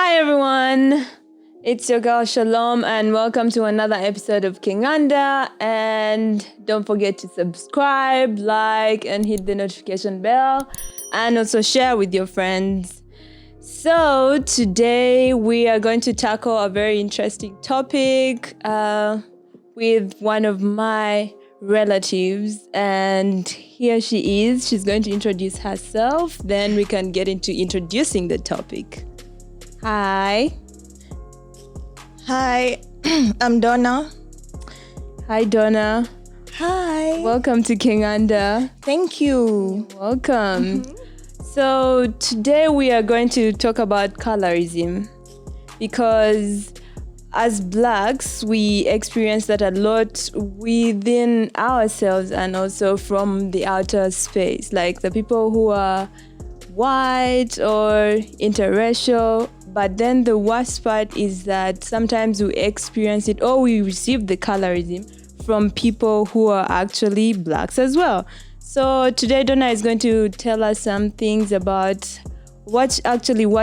Hi everyone, it's your girl Shalom and welcome to another episode of Kinganda, and don't forget to subscribe, like and hit the notification bell and also share with your friends. So today we are going to tackle a very interesting topic with one of my relatives, and here she is. She's going to introduce herself, then we can get into introducing the topic. Hi, I'm Donna. Hi Donna. Hi. Welcome to Kinganda. Thank you. Welcome. So today we are going to talk about colorism, because as Blacks, we experience that a lot within ourselves and also from the outer space, like the people who are white or interracial. But then the worst part is that sometimes we experience it or we receive the colorism from people who are actually Blacks as well. So today Donna is going to tell us some things about what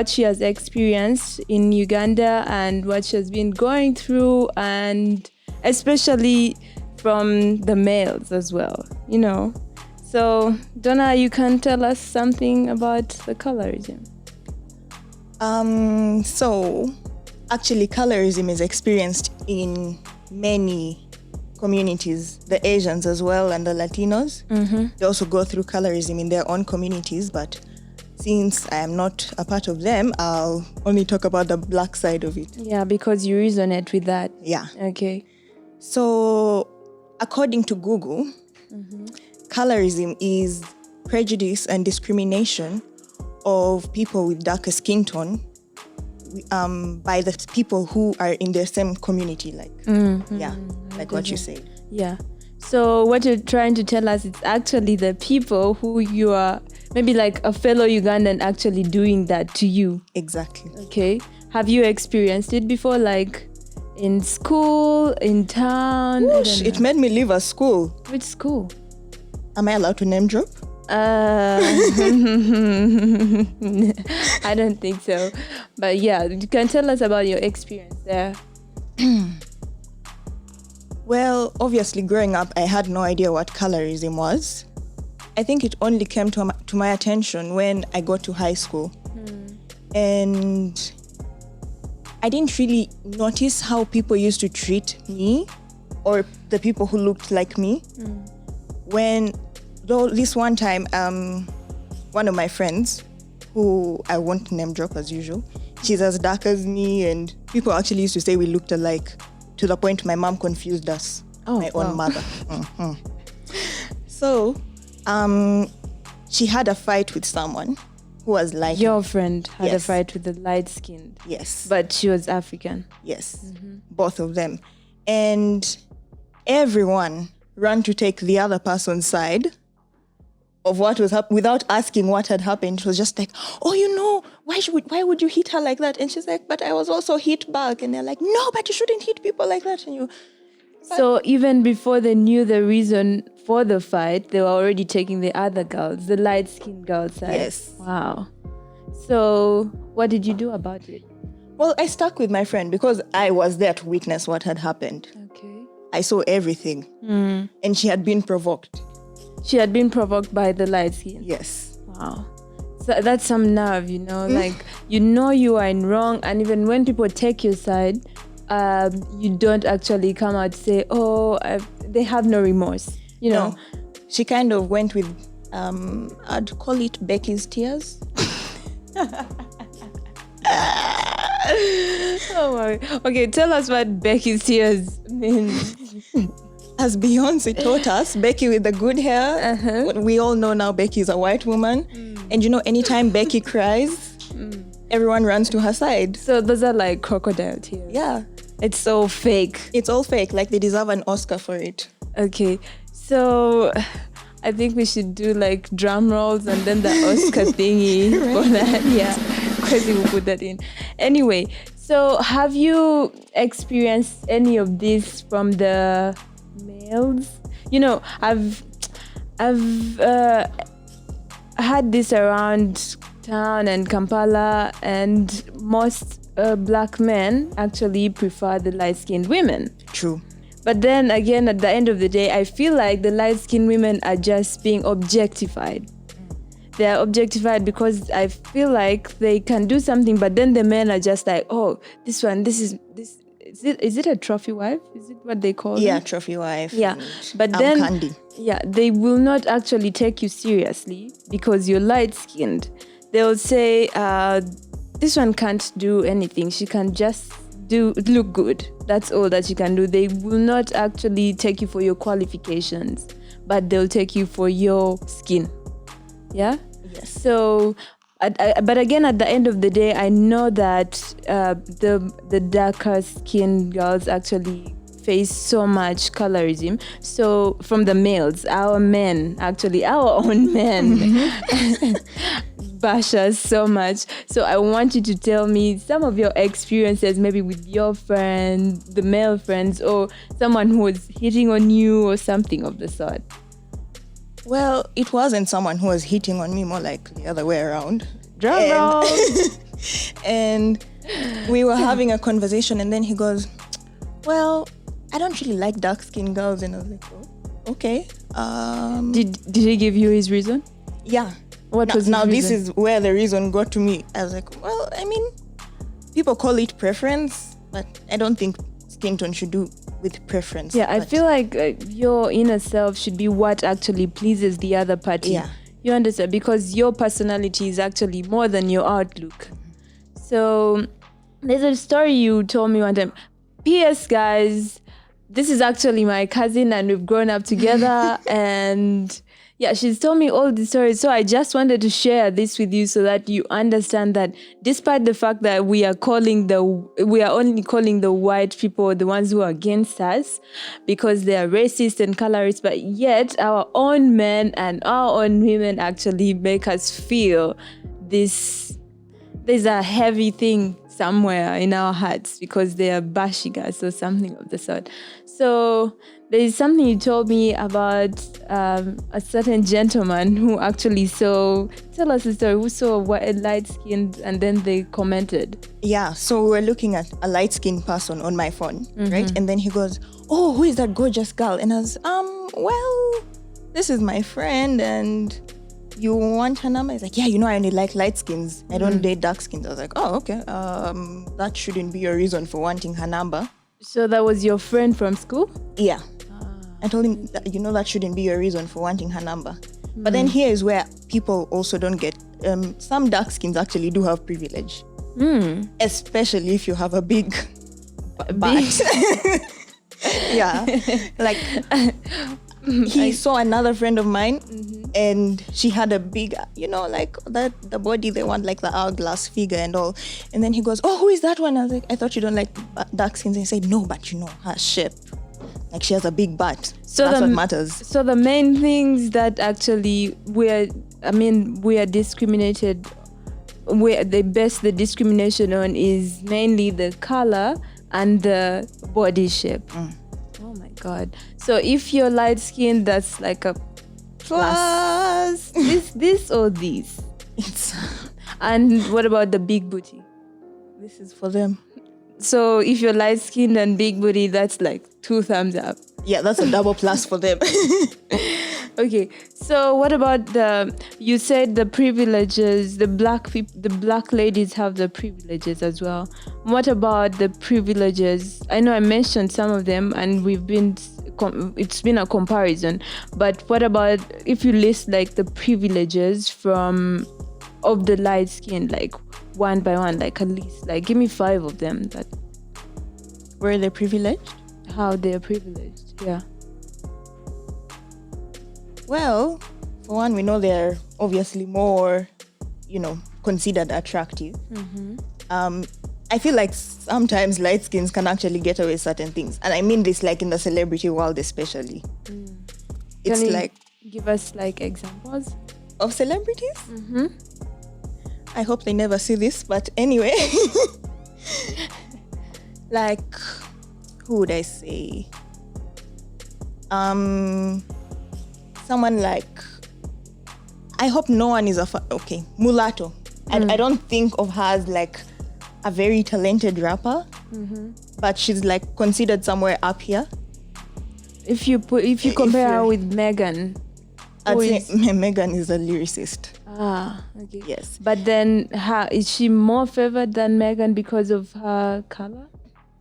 she has experienced in Uganda and what she has been going through, and especially from the males as well, you know. So Donna, you can tell us something about the colorism. So actually colorism is experienced in many communities, the Asians as well and the Latinos. They also go through colorism in their own communities, but since I am not a part of them, I'll only talk about the Black side of it. Yeah, because you resonate with that. Yeah. Okay. So according to Google, colorism is prejudice and discrimination of people with darker skin tone by the people who are in the same community, like what you said. Yeah. So what you're trying to tell us is actually the people who you are, maybe like a fellow Ugandan actually doing that to you. Exactly. Okay. Have you experienced it before, like in school, in town? Whoosh, it made me leave a school. Which school? Am I allowed to name drop? I don't think so. But yeah, you can tell us about your experience there. Well, obviously growing up, I had no idea what colorism was. I think it only came to my attention when I got to high school. And I didn't really notice how people used to treat me or the people who looked like me. Though this one time, one of my friends, who I won't name drop as usual, she's as dark as me, and people actually used to say we looked alike, to the point my mom confused us, my own mother. So, she had a fight with someone who was like... Your friend had a fight with the light-skinned. Yes. But she was African. Yes, both of them. And everyone ran to take the other person's side of what was happening without asking what had happened. It was just like, oh, you know, why would you hit her like that? And she's like, but I was also hit back. And they're like, no, but you shouldn't hit people like that. So even before they knew the reason for the fight, they were already taking the other girls, the light-skinned girls' side. Yes. Wow. So what did you do about it? Well, I stuck with my friend because I was there to witness what had happened. Okay. I saw everything. And she had been provoked. She had been provoked by the light skin. Yes. Wow. So that's some nerve, you know, like, you know you are in wrong, and even when people take your side, you don't actually come out to say, they have no remorse, you know. No. She kind of went with, I'd call it Becky's tears. Oh my. Okay, tell us what Becky's tears means. As Beyonce taught us, Becky with the good hair, we all know now Becky is a white woman. And you know, anytime Becky cries, everyone runs to her side. So those are like crocodile tears. Yeah. It's so fake. It's all fake, like they deserve an Oscar for it. Okay, so I think we should do like drum rolls and then the Oscar thingy for that. Yeah, Crazy will put that in. Anyway, so have you experienced any of this from the males? You know, I've had this around town and Kampala, and most black men actually prefer the light-skinned women. True. But then again, at the end of the day, I feel like the light-skinned women are just being objectified. They are objectified because I feel like they can do something, but then the men are just like, oh, this is it a trophy wife? Is it what they call Yeah, it? trophy wife. Yeah, but then candy. Yeah, they will not actually take you seriously because you're light-skinned. They'll say, this one can't do anything. She can just look good. That's all that she can do. They will not actually take you for your qualifications, but they'll take you for your skin. Yeah? Yes. So, but again, at the end of the day, I know that the darker skinned girls actually face so much colorism. So from the males, our own men, bash us so much. So I want you to tell me some of your experiences, maybe with your friends, the male friends, or someone who was hitting on you or something of the sort. Well, it wasn't someone who was hitting on me, more like the other way around. Drum roll. And we were having a conversation, and then he goes, well, I don't really like dark-skinned girls. And I was like, oh, okay. Did he give you his reason? Yeah. What was his reason? This is where the reason got to me. I was like, well, I mean, people call it preference, but I don't think skin tone should do with preference. Yeah, I feel like your inner self should be what actually pleases the other party. Yeah. You understand? Because your personality is actually more than your outlook. So there's a story you told me one time. P.S. guys, this is actually my cousin and we've grown up together and yeah, she's told me all the stories. So I just wanted to share this with you so that you understand that despite the fact that we are only calling the white people the ones who are against us because they are racist and colorist, but yet our own men and our own women actually make us feel there's a heavy thing somewhere in our hearts because they are bashing us or something of the sort. So there is something you told me about a certain gentleman who actually tell us a story, who saw a light-skinned and then they commented. Yeah, so we were looking at a light-skinned person on my phone, right? And then he goes, oh, who is that gorgeous girl? And I was, well, this is my friend and you want her number? He's like, yeah, I only like light skins. I don't date dark skins. I was like, oh, okay. That shouldn't be a reason for wanting her number. So that was your friend from school? Yeah. I told him that, that shouldn't be a reason for wanting her number. But then here is where people also don't get, some dark skins actually do have privilege. Especially if you have a big butt. Yeah. Like, he saw another friend of mine and she had a big, like the body they want, like the hourglass figure and all. And then he goes, oh, who is that one? I was like, I thought you don't like dark skins. And he said, no, but her shape. Like she has a big butt. So that's what matters. So the main things that actually we are discriminated, where they base the discrimination on is mainly the color and the body shape. Oh my God. So if you're light skinned, that's like a plus. this or this. And what about the big booty? This is for them. So if you're light skinned and big booty, that's like 2 thumbs up. Yeah, that's a double plus for them. Okay, so what about you said the privileges, the black ladies have the privileges as well. What about the privileges? I know I mentioned some of them and it's been a comparison, but what about if you list like the privileges of the light skin, like one by one, like at least, like give me 5 of them that were they privileged? How they're privileged, yeah. Well, for one, we know they're obviously more, considered attractive. I feel like sometimes light skins can actually get away with certain things. And I mean this like in the celebrity world especially. It's Can you like... give us like examples? Of celebrities? I hope they never see this, but anyway. Like, who would I say? Someone like... I hope no one is mulatto. I don't think of her as like a very talented rapper, but she's like considered somewhere up here. If you compare her with Megan, I'd say Megan is a lyricist. Okay. Yes. But then, is she more favored than Megan because of her color?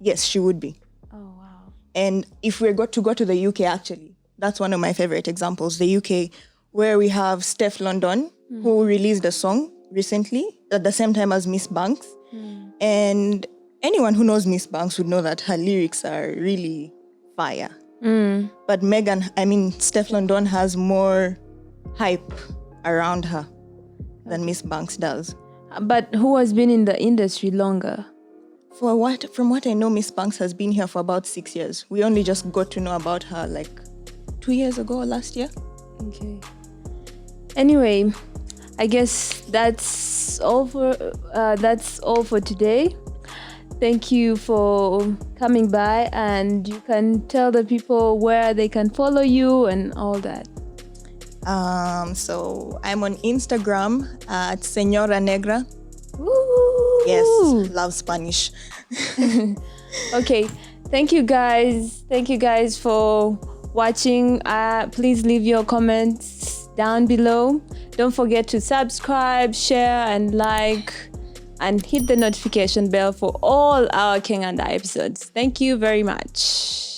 Yes, she would be. Oh, wow. And if we got to go to the UK, actually, that's one of my favorite examples, the UK, where we have Steph London, who released a song recently at the same time as Miss Banks. And anyone who knows Miss Banks would know that her lyrics are really fire. But Steph London has more hype around her than Miss Banks does. But who has been in the industry longer? From what I know, Miss Banks has been here for about 6 years. We only just got to know about her like 2 years ago or last year. Okay. Anyway, I guess that's all for today. Thank you for coming by, and you can tell the people where they can follow you and all that. So I'm on Instagram at Señora Negra. Woo! Yes, love Spanish. Okay, thank you guys. Thank you guys for watching. Please leave your comments down below. Don't forget to subscribe, share, and like, and hit the notification bell for all our King and I episodes. Thank you very much.